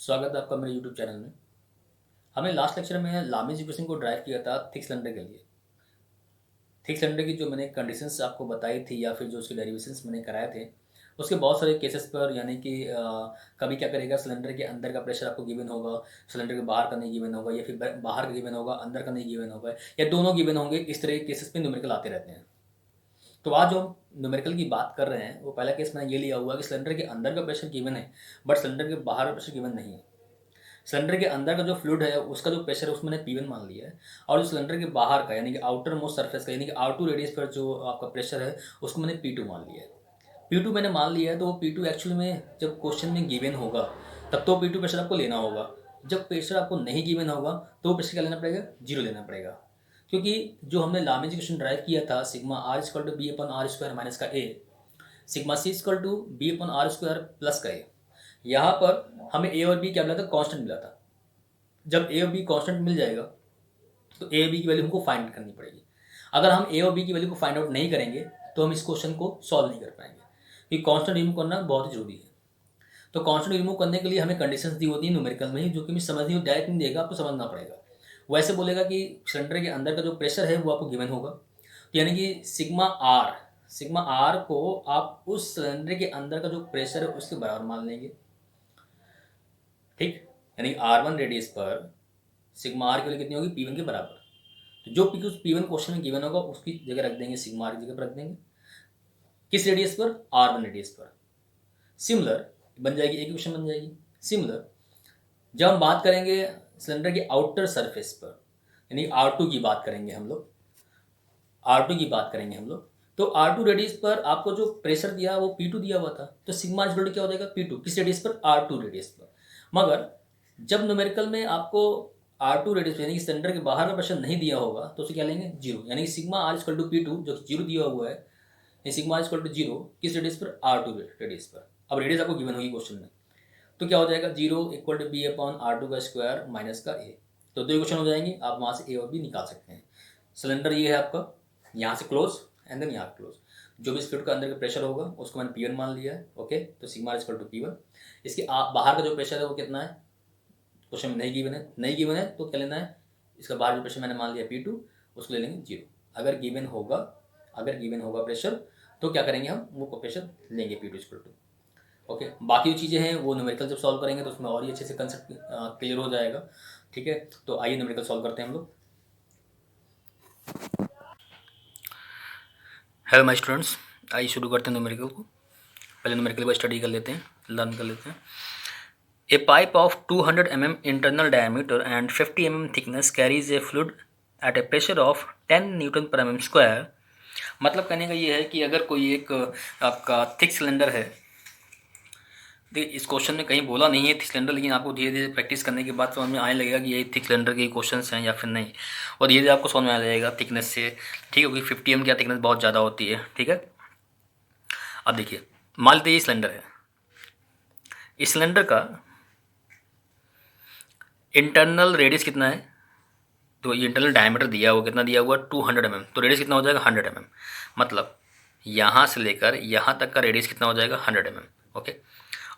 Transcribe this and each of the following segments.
स्वागत है आपका मेरे यूट्यूब चैनल में। हमने लास्ट लेक्चर में लामीज इक्वेशन को ड्राइव किया था थिक सिलेंडर के लिए। थिक सिलेंडर की जो मैंने कंडीशंस आपको बताई थी या फिर जो उसके डेरिवेशंस मैंने कराए थे, उसके बहुत सारे केसेस पर यानी कि कभी क्या करेगा, सिलेंडर के अंदर का प्रेशर आपको गिवन होगा, सिलेंडर के बाहर का नहीं गिवन होगा, या फिर बाहर का गिवन होगा, अंदर का नहीं गिवन होगा, या दोनों गिवन होंगे। इस तरह के केसेस पे न्यूमेरिकल आते रहते हैं। तो आज जो हम न्यूमेरिकल की बात कर रहे हैं, वो पहला केस मैंने ये लिया हुआ कि सिलेंडर के अंदर का प्रेशर गिवन है, बट सिलेंडर के बाहर का प्रेशर गिवन नहीं है। सिलेंडर के अंदर का जो फ्लूइड है उसका जो प्रेशर है उसमें मैंने P1 मान लिया है, और जो सिलेंडर के बाहर का यानी कि आउटर मोस्ट सरफेस का यानी कि R2 रेडियस पर जो आपका प्रेशर है उसको मैंने P2 मान लिया है। P2 मैंने मान लिया है, तो वो P2 एक्चुअली में जब क्वेश्चन में गिवन होगा तब तो P2 प्रेशर आपको लेना होगा। जब प्रेशर आपको नहीं गिवन होगा तो प्रेशर क्या लेना पड़ेगा, जीरो लेना पड़ेगा। क्योंकि जो हमने लामीज इक्वेशन ड्राइव किया था sigma are equal to B upon are square minus का A, sigma C equal to B upon are square plus का ए, यहाँ पर हमें ए और बी क्या मिला था, कांस्टेंट मिला था। जब ए और बी कांस्टेंट मिल जाएगा तो ए और बी की वैल्यू हमको फाइंड करनी पड़ेगी। अगर हम ए और बी की वैल्यू को फाइंड आउट नहीं करेंगे तो हम इस क्वेश्चन को सॉल्व नहीं कर पाएंगे, क्योंकि कांस्टेंट रिमूव करना बहुत ही जरूरी है। तो कांस्टेंट रिमूव करने के लिए हमें कंडीशंस दी होती है न्यूमेरिकल में ही, जो कि मैं समझ नहीं, डायरेक्ट नहीं देगा, आपको समझना पड़ेगा। वैसे बोलेगा कि सिलेंडर के अंदर का जो प्रेशर है वो आपको गिवन होगा, तो यानी कि सिग्मा आर को आप उस सिलेंडर के अंदर का जो प्रेशर है उसके बराबर मान लेंगे। ठीक, यानी R1 रेडियस पर सिग्मा आर की वैल्यू कितनी होगी, P1 के बराबर। तो जो P1 क्वेश्चन में गिवन होगा उसकी जगह रख देंगे, सिग्मा आर की जगह पर रख देंगे। किस रेडियस पर, R1 रेडियस पर। सिमिलर बन जाएगी, एक क्वेश्चन बन जाएगी। सिमिलर जब हम बात करेंगे सिलेंडर के आउटर सरफेस पर, यानी R2 की बात करेंगे हम लोग, R2 की बात करेंगे हम लोग, तो R2 रेडियस पर आपको जो प्रेशर दिया वो P2 दिया हुआ था, तो सिग्मा इक्वल क्या हो जाएगा, P2 किस रेडियस पर, R2 रेडियस पर। मगर जब न्यूमेरिकल में आपको R2 रेडियस यानी कि सिलेंडर के बाहर का प्रेशर नहीं दिया होगा तो उसे क्या लेंगे, जीरो, यानी कि sigma are equal to P2 जो जीरो दिया हुआ है, sigma are equal to zero किस रेडियस पर, R2 रेडियस पर। अब रेडियस आपको गिवन होगी क्वेश्चन में, तो क्या हो जाएगा, zero equal to b upon R2 का स्क्वायर माइनस का ए। तो दो इक्वेशन हो जाएंगे, आप वहाँ से ए और बी निकाल सकते हैं। सिलेंडर ये है आपका, यहाँ से क्लोज एंड देन यहाँ क्लोज। जो भी स्पिरिट का अंदर का प्रेशर होगा उसको मैंने P1 मान लिया है। ओके, तो सिग्मा इक्वल टू P1। इसके बाहर का जो प्रेशर है वो कितना है, क्वेश्चन में नहीं गिवन है, नहीं गिवन है तो क्या लेना है, इसका बाहर जो प्रेशर मैंने मान लिया P2 उसको ले लेंगे जीरो। अगर गिवन होगा, प्रेशर तो क्या करेंगे, हम वो प्रेशर लेंगे P2 इक्वल टू। ओके, बाकी जो चीज़ें हैं वो न्यूमेरिकल जब सॉल्व करेंगे तो उसमें और ही अच्छे से कंसेप्ट क्लियर हो जाएगा। ठीक है, तो आइए न्यूमेरिकल सॉल्व करते हैं हम लोग। हेलो माय स्टूडेंट्स, आइए शुरू करते हैं न्यूमेरिकल को। पहले न्यूमेरिकल को स्टडी कर लेते हैं, लर्न कर लेते हैं। A pipe of 200 mm internal diameter and 50 mm thickness carries a fluid at a pressure of 10 newton पर mm स्क्वायर। मतलब कहने का ये है कि अगर कोई एक आपका थिक सिलेंडर है, देखिए इस क्वेश्चन में कहीं बोला नहीं है थिक सिलेंडर, लेकिन आपको धीरे धीरे प्रैक्टिस करने के बाद समझ में आने लगेगा कि ये थिक सिलेंडर के क्वेश्चन हैं या फिर नहीं, और धीरे धीरे आपको समझ में आ जाएगा थिकनेस से। ठीक है, क्योंकि 50 mm की थिकनेस बहुत ज़्यादा होती है। ठीक है, अब देखिए मान लेते ये सिलेंडर है, इस सिलेंडर का इंटरनल रेडियस कितना है, तो ये इंटरनल डायमीटर दिया हुआ, कितना दिया हुआ, 200 mm, तो रेडियस कितना हो जाएगा, 100 mm। मतलब यहाँ से लेकर यहाँ तक का रेडियस कितना हो जाएगा, 100 mm। ओके,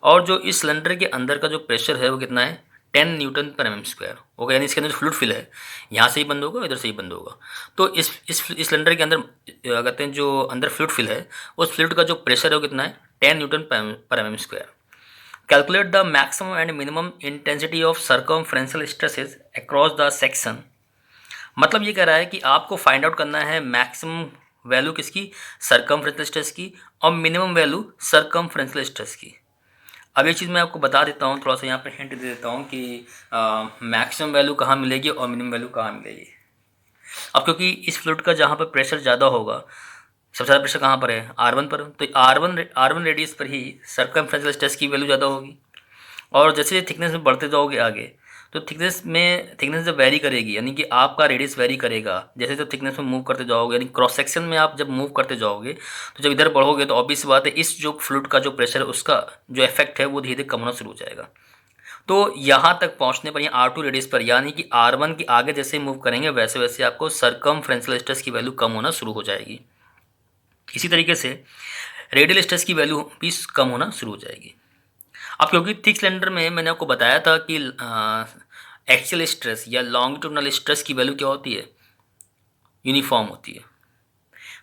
और जो इस सिलेंडर के अंदर का जो प्रेशर है वो कितना है, 10 न्यूटन पर mm स्क्वायर। ओके, यानी इसके अंदर फ्लूइड फिल है, यहाँ से ही बंद होगा, इधर से ही बंद होगा। तो इस सिलेंडर के अंदर कहते हैं जो अंदर फ्लूइड फिल है, उस फ्लूइड का जो प्रेशर है वो कितना है, 10 न्यूटन पर mm square. Calculate the maximum and minimum intensity of circumferential stresses across the section. मतलब ये कह रहा है कि आपको फाइंड आउट करना है मैक्सिमम वैल्यू किसकी, सर्कमफ्रेंशियल स्ट्रेस की, और मिनिमम वैल्यू सर्कमफ्रेंशियल स्ट्रेस की। अब ये चीज़ मैं आपको बता देता हूँ, थोड़ा सा यहाँ पे हिंट दे देता हूँ कि मैक्सिमम वैल्यू कहाँ मिलेगी और मिनिमम वैल्यू कहाँ मिलेगी। अब क्योंकि इस फ्लूइड का जहाँ पर प्रेशर ज़्यादा होगा, सबसे ज़्यादा प्रेशर कहाँ पर है, R1 पर, तो R1 रेडियस पर ही सर्कमफ्रेंशियल स्ट्रेस की वैल्यू ज़्यादा होगी। और जैसे थिकनेस में बढ़ते जाओगे आगे, तो थिकनेस जब वेरी करेगी, यानी कि आपका रेडियस वेरी करेगा जैसे जब थिकनेस में मूव करते जाओगे, यानी क्रॉस सेक्शन में आप जब मूव करते जाओगे, तो जब इधर बढ़ोगे तो ऑब्वियस बात है इस जो फ्लूइड का जो प्रेशर है उसका जो इफेक्ट है वो धीरे धीरे कम होना शुरू हो जाएगा। तो यहाँ तक पहुँचने पर, यहाँ R2 रेडियस पर, यानी कि R1 के आगे जैसे मूव करेंगे वैसे वैसे आपको सर्कमफ्रेंशियल स्ट्रेस की वैल्यू कम होना शुरू हो जाएगी। इसी तरीके से रेडियल स्ट्रेस की वैल्यू भी कम होना शुरू हो जाएगी। अब क्योंकि थिक सिलेंडर में मैंने आपको बताया था कि एक्सियल स्ट्रेस या लॉन्गिट्यूडिनल स्ट्रेस की वैल्यू क्या होती है, यूनिफॉर्म होती है।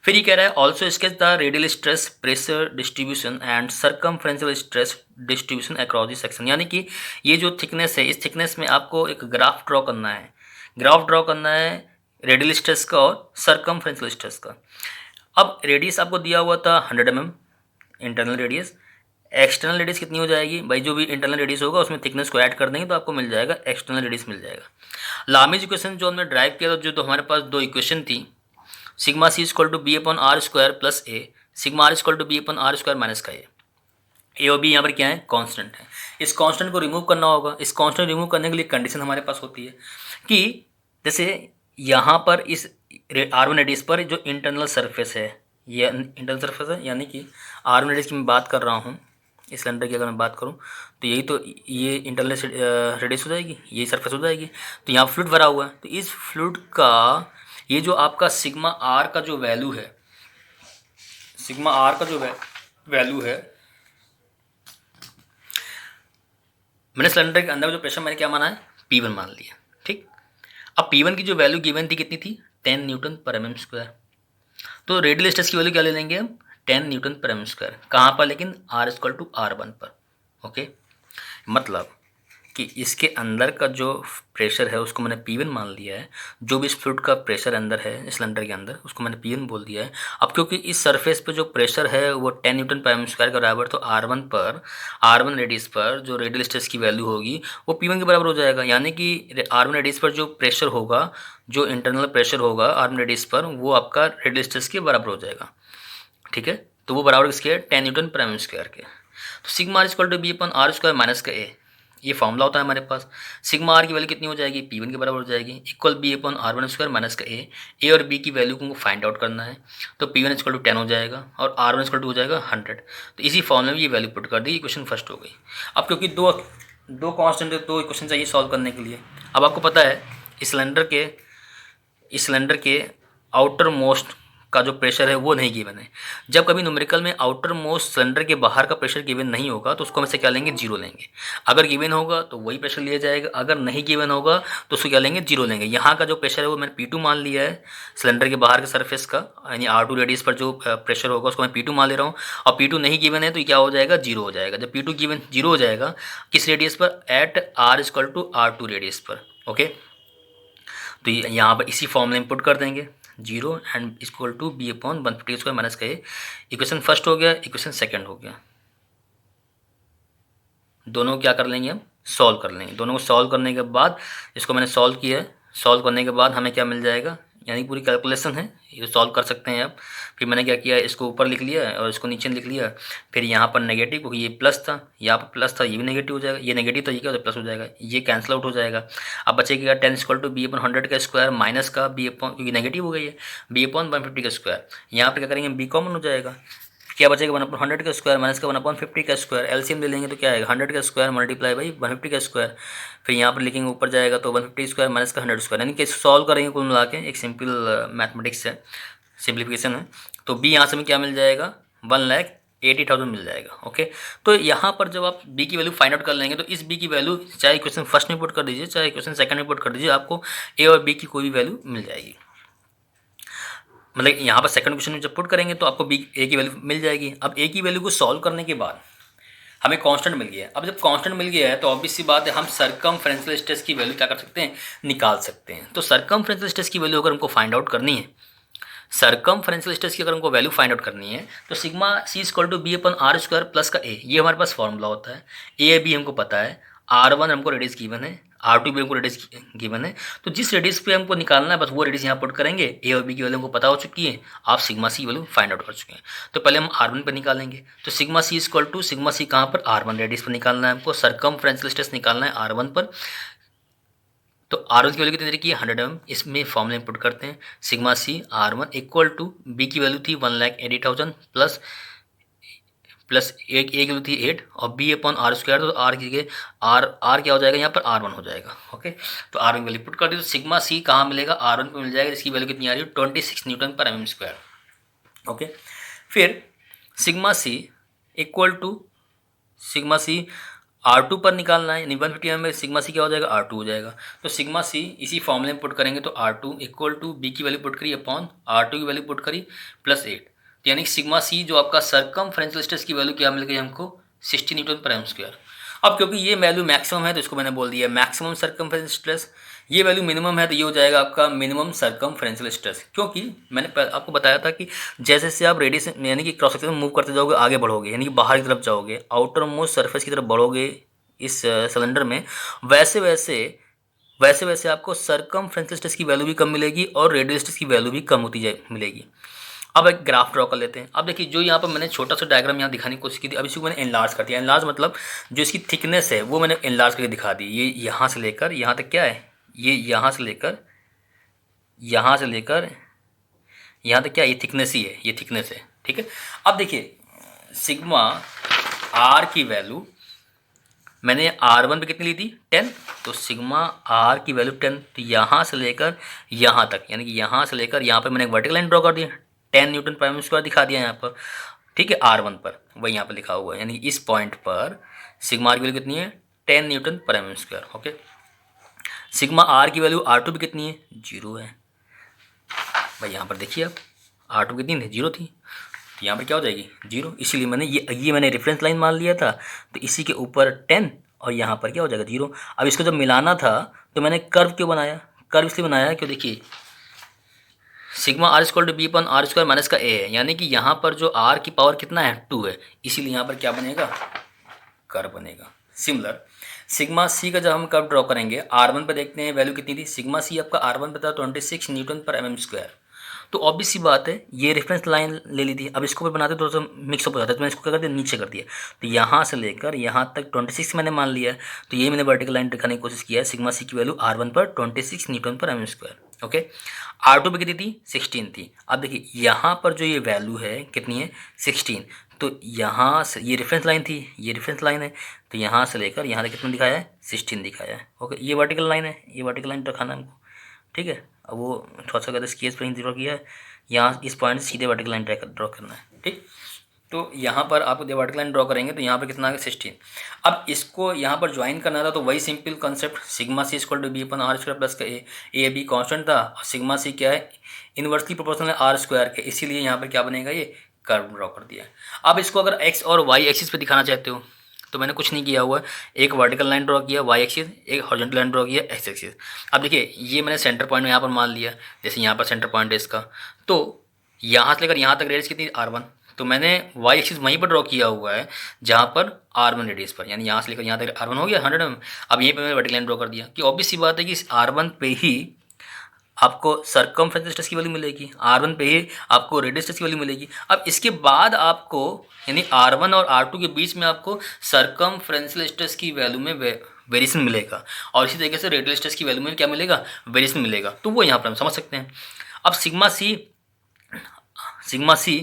फिर ये कह रहा है also sketch the radial stress pressure distribution and circumferential stress distribution across the section, यानी कि ये जो थिकनेस है, इस थिकनेस में आपको एक ग्राफ ड्रॉ करना है। ग्राफ ड्रॉ करना है रेडियल स्ट्रेस का और सर्कमफ्रेंशियल स्ट्रेस का। अब रेडियस आपको दिया हुआ था 100 mm internal radius. External radius कितनी हो जाएगी भाई, जो भी इंटरनल रेडियस होगा उसमें थिकनेस को ऐड कर देंगे तो आपको मिल जाएगा एक्सटर्नल रेडियस मिल जाएगा। लामीज इक्वेशन जो हमने ड्राइव किया था, जो तो हमारे पास दो इक्वेशन थी, sigma C equal to b upon r square plus a, sigma are equal to b upon r square minus का ए और बी यहाँ पर क्या है, कांस्टेंट है। इस कांस्टेंट को रिमूव करना होगा। इस कांस्टेंट रिमूव करने के लिए कंडीशन हमारे पास होती है कि जैसे यहाँ पर इस R1 रेडियस पर जो इंटरनल सरफेस है, ये इंटरनल सरफेस है, यानी कि R1 रेडियस की मैं बात कर रहा हूँ, इस सिलेंडर की अगर मैं बात करूँ तो यही तो ये इंटरनल रेडियस हो जाएगी, यही सरफेस हो जाएगी। तो यहाँ फ्लूइड भरा हुआ है, तो इस फ्लूइड का ये जो आपका सिग्मा आर का जो वैल्यू है, सिग्मा आर का जो वैल्यू है, मैंने सिलेंडर के अंदर जो प्रेशर मैंने क्या माना है, P1 मान लिया। ठीक, अब P1 की जो वैल्यू गिवन थी कितनी थी, 10 न्यूटन पर mm स्क्वायर। तो रेडियल स्ट्रेस की वैल्यू क्या ले लेंगे हम, 10 न्यूटन पर mm स्क्वायर। कहाँ पर, लेकिन R इक्वल टू R1 पर। ओके, मतलब कि इसके अंदर का जो प्रेशर है उसको मैंने P1 मान लिया है। जो भी इस फ्लूइड का प्रेशर अंदर है सिलेंडर के अंदर, उसको मैंने P1 बोल दिया है। अब क्योंकि इस सरफेस पे जो प्रेशर है वो 10 न्यूटन पर mm स्क्वायर के बराबर, तो R1 रेडियस पर जो रेडियल स्ट्रेस की वैल्यू होगी वो P1 के बराबर हो जाएगा। यानी कि R1 रेडियस पर जो प्रेशर होगा, जो इंटरनल प्रेशर होगा R1 रेडियस पर, वो आपका रेडियल स्ट्रेस के बराबर हो जाएगा। ठीक है, तो वो बराबर किसके है, 10 न्यूटन पर mm स्क्वायर के। तो sigma are equal to B upon are square minus का ए, ये फॉर्मूला होता है हमारे पास। सिग्मा आर की वैल्यू कितनी हो जाएगी, P1 के बराबर हो जाएगी, equal b upon R1 square minus का ए और बी की वैल्यू को फाइंड आउट करना है। तो P1 इक्वल टू 10 हो जाएगा और R1 इक्वल टू हो जाएगा 100। तो इसी फॉर्मूले में ये वैल्यू पुट कर दी, इक्वेशन फर्स्ट हो गई। अब क्योंकि दो कांस्टेंट है, दो इक्वेशन चाहिए सॉल्व करने के लिए। अब आपको पता है इस सिलेंडर के आउटर मोस्ट का जो प्रेशर है वो नहीं गिवन है। जब कभी न्यूमेरिकल में आउटर मोस्ट सिलेंडर के बाहर का प्रेशर गिवन नहीं होगा तो उसको हम से क्या लेंगे, जीरो लेंगे। अगर गिवन होगा तो वही प्रेशर लिया जाएगा, अगर नहीं गिवन होगा तो उसको क्या लेंगे, जीरो लेंगे। यहाँ का जो प्रेशर है वो मैंने P2 मान लिया है, सिलेंडर के बाहर के सरफेस का, यानी R2 रेडियस पर जो प्रेशर होगा उसको मैं P2 मान ले रहा हूँ। और P2 नहीं गिवन है तो क्या हो जाएगा, जीरो हो जाएगा। जब P2 गिवन जीरो हो जाएगा किस रेडियस पर, at R equal to R2 radius पर। ओके, तो यहाँ पर इसी फॉर्मूले में पुट कर देंगे, zero and equal to b upon 150 square minus का ए। इक्वेशन फर्स्ट हो गया, इक्वेशन सेकंड हो गया। दोनों क्या कर लेंगे, हम सॉल्व कर लेंगे। दोनों को सॉल्व करने के बाद, इसको मैंने सॉल्व किया है, सॉल्व करने के बाद हमें क्या मिल जाएगा, यानी पूरी कैलकुलेशन है, ये सॉल्व कर सकते हैं आप। फिर मैंने क्या किया, इसको ऊपर लिख लिया और इसको नीचे लिख लिया। फिर यहाँ पर नेगेटिव, क्योंकि ये प्लस था, यहाँ पर प्लस था, ये भी नेगेटिव हो जाएगा, ये नेगेटिव था, ये क्या हो प्लस हो जाएगा, ये कैंसिल आउट हो जाएगा। अब बचेगा 10 इक्वल टू बी अपॉन 100 का स्क्वायर माइनस का बी अपॉन, क्योंकि नेगेटिव हो गई है, बी अपॉन 150 का स्क्वायर। यहाँ पर क्या करेंगे, बी कॉमन हो जाएगा, क्या बचेगा 1/100 का स्क्वायर माइनस का 1/50 का स्क्वायर। एलसीएम ले लेंगे तो क्या आएगा, 100 का स्क्वायर मल्टीप्लाई बाई 150 का स्क्वायर। फिर यहाँ पर लिखेंगे ऊपर जाएगा तो 150 स्क्वायर माइनस का 100 स्क्वायर, यानी कि सॉल्व करेंगे कुल मिला के, एक सिंपल मैथमेटिक्स है, सिंप्लीफिकेशन है। तो बी यहाँ से हमें क्या मिल जाएगा, 1,80,000 मिल जाएगा। ओके, तो यहाँ पर जब आप बी की वैल्यू फाइंड आउट कर लेंगे तो इस बी की वैल्यू चाहे क्वेश्चन फर्स्ट में पुट कर दीजिए, चाहे क्वेश्चन सेकंड में पुट कर दीजिए, आपको ए और बी की कोई भी वैल्यू मिल जाएगी। मतलब यहाँ पर सेकंड क्वेश्चन में जब पुट करेंगे तो आपको बी ए की वैल्यू मिल जाएगी। अब ए की वैल्यू को सॉल्व करने के बाद हमें कांस्टेंट मिल गया है। अब जब कांस्टेंट मिल गया है तो ऑब्वियस सी बात है, हम सर्कमफ्रेंशियल स्ट्रेस की वैल्यू क्या कर सकते हैं, निकाल सकते हैं। तो सर्कमफ्रेंशियल स्ट्रेस की वैल्यू अगर हमको फाइंड आउट करनी है, सर्कमफ्रेंशियल स्ट्रेस की अगर हमको वैल्यू फाइंड आउट करनी है तो sigma C equal to B upon are square plus का ए, ये हमारे पास फॉर्मूला होता है। ए बी हमको पता है, R1 हमको रेडियस गिवन है, R2 भी हमको रेडियस गिवन है। तो जिस रेडियस पे हमको निकालना है बस वो रेडियस यहाँ पुट करेंगे। ए और बी की वैल्यू हमको पता हो चुकी है, आप sigma c value find out कर चुके हैं। तो पहले हम R1 पर निकालेंगे, तो sigma C equal to sigma c कहाँ पर, R1 रेडियस पर निकालना है हमको, सर्कमफ्रेंशियल स्ट्रेस निकालना है R1 पर। तो R1 की वैल्यू कितनी तरीके की, 100 mm, इसमें फॉर्मूले पुट करते हैं, sigma c R1 equal to b की वैल्यू थी 1,80,000 प्लस एक की वैल्यू थी 8 और बी अपॉन आर स्क्वायर, तो आर की आर क्या हो जाएगा, यहाँ पर R1 हो जाएगा। ओके, तो R1 की वैल्यू पुट कर दी तो सिग्मा सी कहाँ मिलेगा, R1 पे मिल जाएगा, इसकी वैल्यू कितनी आ रही है, 26 न्यूटन पर mm स्क्वायर। ओके, फिर sigma C equal to sigma c R2 पर निकालना है, यानी 150 mm में सिग्मा सी क्या हो जाएगा, R2 हो जाएगा। तो सिग्मा सी इसी फॉर्मूले में पुट करेंगे तो R2 इक्वल टू बी की वैल्यू पुट करी अपॉन R2 की वैल्यू पुट करी +8, तो यानी सिग्मा सी जो आपका सरकमफ्रेंशियल स्ट्रेस की वैल्यू क्या मिल गई हमको, 60 न्यूटन पर m²। अब क्योंकि ये वैल्यू मैक्सिमम है तो इसको मैंने बोल दिया मैक्सिमम सरकमफ्रेंशियल स्ट्रेस, ये वैल्यू मिनिमम है तो ये हो जाएगा आपका मिनिमम सरकमफ्रेंशियल स्ट्रेस। क्योंकि मैंने आपको बताया था कि जैसे जैसे आप रेडियस यानी कि क्रॉस सेक्शन में मूव करते जाओगे, आगे बढ़ोगे, यानी कि बाहर की तरफ जाओगे, आउटर मोस्ट सरफेस की तरफ बढ़ोगे इस सिलेंडर में, वैसे वैसे वैसे वैसे आपको सरकमफ्रेंशियल स्ट्रेस की वैल्यू भी कम मिलेगी और रेडियल स्ट्रेस की वैल्यू भी कम होती जाए मिलेगी। अब एक ग्राफ ड्रॉ कर लेते हैं। अब देखिए जो यहाँ पर मैंने छोटा सा डायग्राम यहाँ दिखाने की कोशिश की थी, अब इसको मैंने एनलार्ज कर दिया। एनलार्ज मतलब जो इसकी थिकनेस है वो मैंने एनलार्ज करके दिखा दी। ये यहाँ से लेकर यहाँ तक क्या है, ये यहाँ से लेकर यहाँ तक क्या है, ये थिकनेस ही है, ये थिकनेस है, ठीक है। अब देखिए सिग्मा आर की वैल्यू मैंने R1 पे कितनी ली थी, 10, तो सिग्मा आर की वैल्यू 10, तो यहाँ से लेकर यहाँ तक, यानी कि यहाँ से लेकर यहाँ पर मैंने एक वर्टिकल लाइन ड्रॉ कर दिया, 10 न्यूटन पर m² दिखा दिया यहाँ पर, ठीक है। R1 पर वही यहाँ पर लिखा हुआ है, यानी इस पॉइंट पर सिग्मा आर की वैल्यू कितनी है, 10 न्यूटन पर m², ओके। सिग्मा आर की वैल्यू R2 भी कितनी है, 0 है भाई। यहाँ पर देखिए आप R2 कितनी थी, 0 थी, तो यहाँ पर क्या हो जाएगी, 0। इसीलिए मैंने ये मैंने रेफरेंस लाइन मान लिया था, तो इसी के ऊपर 10 और यहाँ पर क्या हो जाएगा, 0। अब इसको जब मिलाना था तो मैंने कर्व क्यों बनाया, कर्व इसलिए बनाया क्यों, देखिए sigma are equal to B upon R² minus का ए है, यानी कि यहाँ पर जो R की पावर कितना है, 2 है, इसीलिए यहाँ पर क्या बनेगा, कर्व बनेगा। सिमिलर सिग्मा सी का जब हम कर्व ड्रॉ करेंगे, R1 पे देखते हैं वैल्यू कितनी थी, सिग्मा सी आपका R1 पे था 26 न्यूटन पर mm²। तो ऑब्वियस सी बात है ये रेफरेंस लाइन ले ली थी। अब इसको भी बनाते थोड़ा सा मिक्सअप हो जाता है, तो मैंने इसको क्या कर दिया, नीचे कर दिया, तो यहाँ से लेकर यहाँ तक 26 मैंने मान लिया है, तो ये मैंने वर्टिकल लाइन दिखाने की कोशिश किया है। सिग्मा सी की वैल्यू R1 पर 26 न्यूटन पर m², ओके। R2 पे कितनी थी, 16 थी। अब देखिए यहाँ पर जो ये वैल्यू है कितनी है, 16, तो यहाँ से ये रेफरेंस लाइन थी, ये रेफरेंस लाइन है, तो यहाँ से लेकर यहाँ तक कितना दिखाया है, 16 दिखाया है, ओके। ये वर्टिकल लाइन है, ये वर्टिकल लाइन रखाना है हमको, ठीक है। अब वो थोड़ा सा अगर स्केच पर ड्रॉ किया है, यहाँ इस पॉइंट से सीधे वर्टिकल लाइन ड्रॉ करना है, ठीक। तो यहाँ पर आप वर्टिकल लाइन ड्रॉ करेंगे तो यहाँ पर कितना आ गया, 16। अब इसको यहाँ पर ज्वाइन करना था, तो वही simple concept, sigma C equal to B upon R² plus का ए बी कॉन्स्टेंट था, और सिग्मा सी क्या है, इन्वर्सली प्रोपोर्शनल है R² के, इसीलिए यहाँ पर क्या बनेगा, ये कर्व ड्रॉ कर दिया है। अब इसको अगर एक्स और वाई एक्सिस पे दिखाना चाहते हो तो मैंने कुछ नहीं किया हुआ है, एक वर्टिकल लाइन ड्रॉ किया वाई एक्सिस, एक हॉरिजॉन्टल लाइन ड्रॉ किया एक्स एक्सिस। अब देखिए ये मैंने सेंटर पॉइंट यहाँ पर मान लिया, जैसे यहाँ पर सेंटर पॉइंट है इसका, तो यहाँ से लेकर यहाँ तक रेडियस कितनी, R1, तो मैंने वाई एक्सिस वहीं पर ड्रॉ किया हुआ है जहाँ पर R1 रेडियस पर, यानी यहाँ से लेकर यहाँ तक R1 हो गया 100 mm। अब यहीं पर मैंने वर्टिकल लाइन ड्रॉ कर दिया कि ऑब्वियस सी बात है कि इस R1 पे ही आपको सरकमफ्रेंशियल स्ट्रेस की वैल्यू मिलेगी, R1 पे ही आपको रेडियल स्ट्रेस की वैल्यू मिलेगी। अब इसके बाद आपको यानी R1 और R2 के बीच में आपको सरकमफ्रेंशियल स्ट्रेस की वैल्यू में वेरिएशन मिलेगा, और इसी तरीके से रेडियल स्ट्रेस की वैल्यू में क्या मिलेगा, वेरिएशन मिलेगा। तो वो यहाँ पर हम समझ सकते हैं। अब सिग्मा सी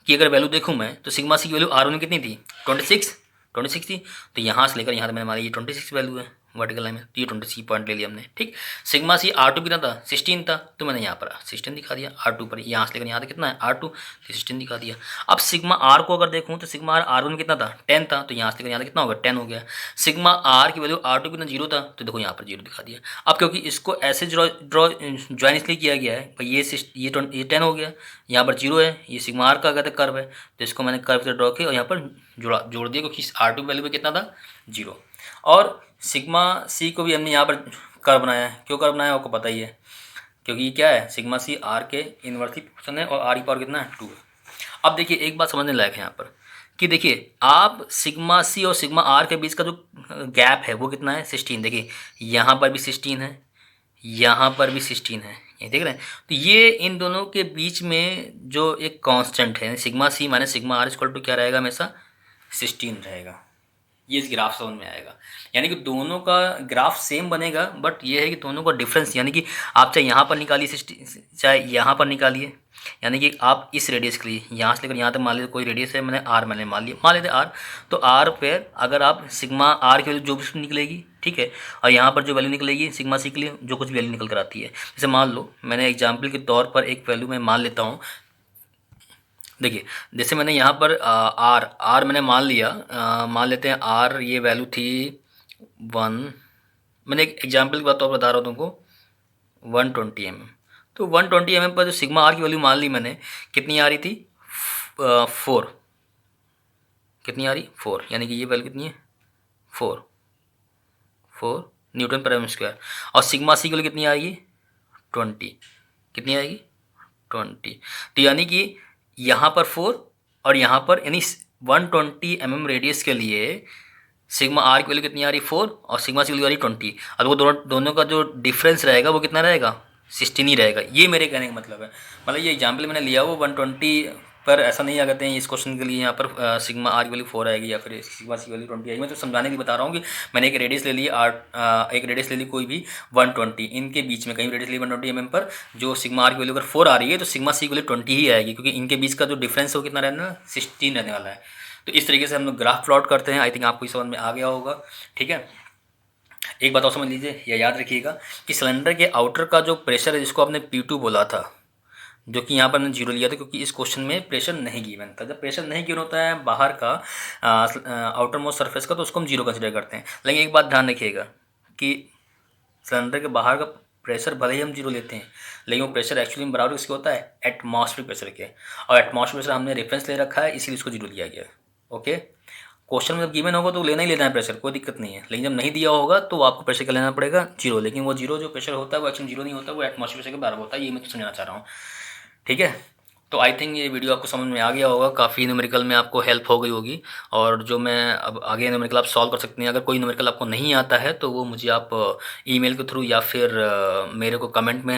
की अगर वैल्यू देखूँ मैं, तो सिग्मा सी की वैल्यू R1 में कितनी थी, 26 थी, तो यहाँ से लेकर यहाँ तक मैंने माना ये 26 वैल्यू है वर्टिकल लाइन में, तो ये 26 पॉइंट ले लिया हमने, ठीक। सिग्मा सी R2 कितना था, 16 था, तो मैंने यहाँ पर 16 दिखा दिया R2 पर, यहाँ से लेकर यहाँ तक कितना है R2, तो 16 दिखा दिया। अब सिग्मा R को अगर देखूँ तो सिग्मा R R1 कितना था, 10 था, तो यहाँ से लेकर यहाँ तक कितना होगा, 10 हो गया। सिग्मा R की वैल्यू R2 कितना 0 था, तो देखो यहाँ पर 0 दिखा दिया। अब क्योंकि इसको ऐसे ज्वाइन इसलिए किया गया है भाई, ये 10 हो गया, यहाँ पर 0 है, ये सिग्मा R का कहते हैं कर्व है, तो इसको मैंने कर्व से ड्रॉ किया और यहाँ पर जोड़ दिया, क्योंकि R2 वैल्यू में कितना था, 0। और सिग्मा सी को भी हमने यहाँ पर कर्व बनाया है, क्यों कर्व बनाया है आपको पता ही है, क्योंकि ये क्या है, सिग्मा सी R के इन्वर्सली प्रोपोर्शनल है और R की पावर कितना है, 2 है। अब देखिए एक बात समझने लायक है यहाँ पर कि देखिए आप सिग्मा सी और सिग्मा R के बीच का जो गैप है वो कितना है, 16। देखिए यहाँ पर भी 16 है, यहाँ पर भी 16 है, ये देख रहे हैं। तो ये इन दोनों के बीच में जो एक कांस्टेंट है, sigma c minus sigma R equal to क्या रहेगा, हमेशा 16 रहेगा। ये इस ग्राफ समझ में आएगा, यानी कि दोनों का ग्राफ सेम बनेगा, बट ये है कि दोनों का डिफरेंस, यानी कि आप चाहे यहाँ पर निकालिए चाहे यहाँ पर निकालिए, यानी कि आप इस रेडियस के लिए यहाँ से लेकर यहाँ तक मान लीजिए कोई रेडियस है, मैंने मान लेते R, तो R पर अगर आप सिग्मा R की वैल्यू जो भी निकलेगी, ठीक है, और यहाँ पर जो वैल्यू निकलेगी सिग्मा सी के लिए जो कुछ वैल्यू निकल कर आती है, जैसे मान लो मैंने एग्जाम्पल के तौर पर एक वैल्यू मैं मान लेता हूँ देखिए, जैसे मैंने यहाँ पर आर आर मैंने मान लिया, मान लेते हैं आर ये वैल्यू थी 1, मैंने एक एग्जाम्पल की बात तो बता रहा हूँ तुमको, 120 mm। तो 120 mm पर जो सिग्मा आर की वैल्यू मान ली मैंने, कितनी आ रही थी, 4, कितनी आ रही, 4, यानी कि ये वैल्यू कितनी है, 4, 4 Nm/m²। और सिग्मा सी की वैल्यू कितनी आएगी, 20, कितनी आएगी, 20। तो यानी कि यहाँ पर 4 और यहाँ पर, यानी 120 mm रेडियस के लिए सिग्मा आर की वैल्यू कितनी आ रही, 4, और सिग्मा सी की वैल्यू आ रही 20। अब वो दोनों दोनों का जो डिफरेंस रहेगा वो कितना रहेगा, 16 ही रहेगा। ये मेरे कहने का मतलब है, मतलब ये एग्जाम्पल मैंने लिया वो 120 पर ऐसा नहीं आ कहते हैं इस क्वेश्चन के लिए यहाँ पर सिग्मा आर की वैल्यू 4 आएगी या फिर सिग्मा सी की वैल्यू 20 आएगी। मैं तो समझाने के लिए बता रहा हूँ कि मैंने एक रेडियस ले ली एक रेडियस ले ली कोई भी 120, इनके बीच में कहीं रेडियस ली 120 mm पर, जो सिग्मा आर की वैल्यू अगर 4 आ रही है तो सिग्मा सी की वैल्यू 20 ही आएगी, क्योंकि इनके बीच का जो डिफरेंस है वो कितना रहना, 16 रहने वाला है। तो इस तरीके से हम लोग ग्राफ प्लॉट करते हैं। आई थिंक आपको समझ में आ गया होगा, ठीक है। एक बात और समझ लीजिए या याद रखिएगा कि सिलेंडर के आउटर का जो प्रेशर है, जिसको आपने P2 बोला था, जो कि यहाँ पर मैंने 0 लिया था क्योंकि इस क्वेश्चन में प्रेशर नहीं गिवन था। जब प्रेशर नहीं गिवन होता है बाहर का आउटर मोस्ट सरफेस का, तो उसको हम 0 कंसिडर करते हैं। लेकिन एक बात ध्यान रखिएगा कि सिलेंडर के बाहर का प्रेशर भले ही हम 0 लेते हैं, लेकिन वो प्रेशर एक्चुअली में बराबर किसके होता है, एटमॉस्फेरिक प्रेशर के। और एटमॉस्फेरिक प्रेशर हमने रेफरेंस ले रखा है, इसीलिए इसको 0 लिया गया है। ओके, क्वेश्चन में जब गिवन होगा तो लेना ही लेना है प्रेशर, कोई दिक्कत नहीं है। लेकिन जब नहीं दिया होगा तो आपको प्रेशर का लेना पड़ेगा 0। लेकिन वो 0 जो प्रेशर होता है वो एक्चुअली 0 नहीं होता, वो एटमॉस्फेरिक प्रेशर के बराबर होता है। ये मैं समझाना चाह रहा हूँ, ठीक है। तो आई थिंक ये वीडियो आपको समझ में आ गया होगा, काफ़ी न्यूमेरिकल में आपको हेल्प हो गई होगी। और जो मैं अब आगे न्यूमेरिकल आप सॉल्व कर सकते हैं। अगर कोई न्यूमेरिकल आपको नहीं आता है तो वो मुझे आप ईमेल के थ्रू या फिर मेरे को कमेंट में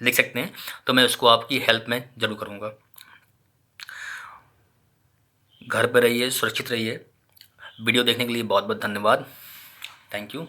लिख सकते हैं, तो मैं उसको आपकी हेल्प में ज़रूर करूँगा। घर पर रहिए, सुरक्षित रहिए। वीडियो देखने के लिए बहुत बहुत धन्यवाद। Thank you.